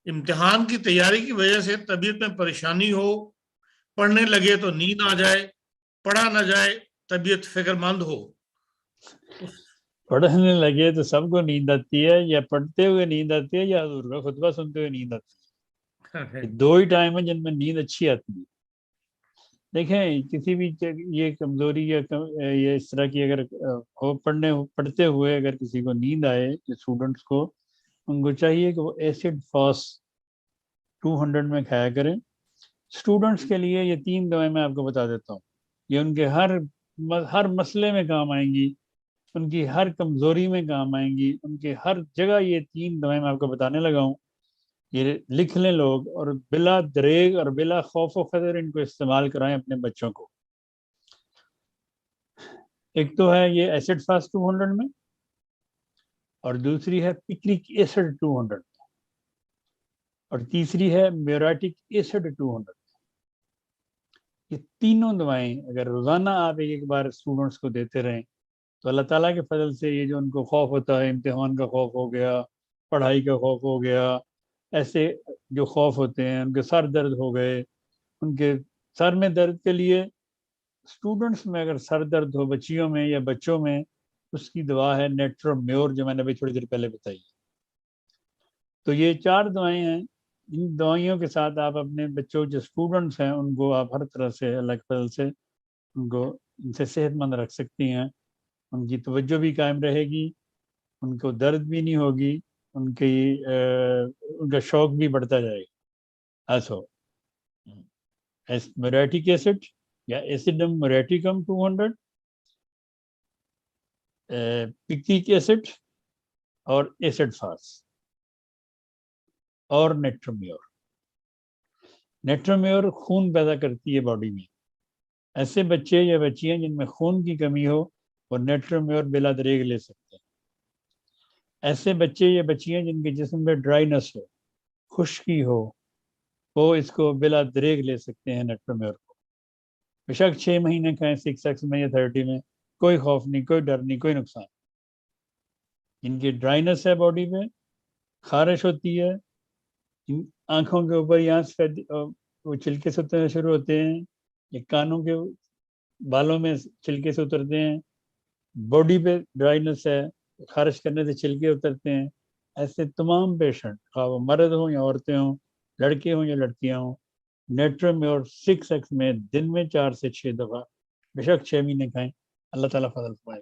امتحان کی تیاری کی وجہ سے طبیعت میں پریشانی ہو، پڑھنے لگے تو نیند آ جائے، پڑھا نہ جائے طبیعت فکر مند ہو. پڑھنے لگے تو سب کو نیند آتی ہے، یا پڑھتے ہوئے نیند آتی ہے، یا حضور کا خطبہ سنتے ہوئے نیند آتی ہے. دو ہی ٹائم ہیں جن میں نیند اچھی آتی ہے. دیکھیں کسی بھی یہ کمزوری یا یہ اس طرح کی اگر پڑھتے ہوئے اگر کسی کو نیند آئے، اسٹوڈنٹس کو ان کو چاہیے کہ وہ ایسڈ فاسٹ 200 میں کھایا کریں. اسٹوڈنٹس کے لیے یہ 3 دوائیں میں آپ کو بتا دیتا ہوں، یہ ان کے ہر مسئلے میں کام آئیں گی، ان کی ہر کمزوری میں کام آئیں گی، ان کے ہر جگہ یہ 3 دوائیں میں آپ کو بتانے لگا ہوں. یہ لکھ لیں لوگ، اور بلا دریغ اور بلا خوف و خطر ان کو استعمال کرائیں اپنے بچوں کو. ایک تو ہے یہ ایسڈ فاسٹ 200 میں، اور دوسری ہے پکرک ایسڈ 200، اور تیسری ہے میوریٹک ایسڈ 200. یہ تینوں دوائیں اگر روزانہ آپ ایک بار اسٹوڈنٹس کو دیتے رہیں تو اللہ تعالیٰ کے فضل سے یہ جو ان کو خوف ہوتا ہے، امتحان کا خوف ہو گیا، پڑھائی کا خوف ہو گیا، ایسے جو خوف ہوتے ہیں، ان کے سر درد ہو گئے، ان کے سر میں درد کے لیے اسٹوڈنٹس میں اگر سر درد ہو بچیوں میں یا بچوں میں، اس کی دوا ہے نیٹرومیور، جو میں نے ابھی تھوڑی دیر پہلے بتائی. تو یہ 4 دوائیں ہیں. ان دوائیوں کے ساتھ آپ اپنے بچوں جو اسٹوڈنٹس ہیں ان کو آپ ہر طرح سے اللہ کے فضل سے ان کو ان سے صحت مند رکھ سکتی ہیں. ان کی توجہ بھی قائم رہے گی، ان کو درد بھی نہیں ہوگی، ان کا شوق بھی بڑھتا جائے گا. میوریٹک ایسڈ یا ایسیڈم میوریٹیکم 200، پکتیک ایسڈ اور ایسڈ فاس، اور نیٹرومیور. نیٹرومیور خون پیدا کرتی ہے باڈی میں. ایسے بچے یا بچیاں جن میں خون کی کمی ہو وہ نیٹرومیور بلا دریغ لے سکتے ہیں. ایسے بچے یا بچیاں جن کے جسم میں ڈرائینس ہو، خشکی ہو، وہ اس کو بلا دریغ لے سکتے ہیں نیٹرومیور کو. بے شک 6 مہینے کھائیں 6x میں یا 30 میں، کوئی خوف نہیں، کوئی ڈر نہیں، کوئی نقصان. جن کی ڈرائینس ہے باڈی میں، خارش ہوتی ہے، آنکھوں کے اوپر یہاں سے وہ چھلکے سے اترنے شروع ہوتے ہیں، یا کانوں کے بالوں میں چھلکے سے اترتے ہیں، باڈی پہ ڈرائینس ہے، خارش کرنے سے چھلکے اترتے ہیں، ایسے تمام پیشنٹ خواہ وہ مرد ہوں یا عورتیں ہوں، لڑکے ہوں یا لڑکیاں ہوں، نیٹرومیور 6x میں دن میں 4 سے 6 دفعہ بے شک 6 مہینے کھائیں. اللہ تعالیٰ فضل فرمائے.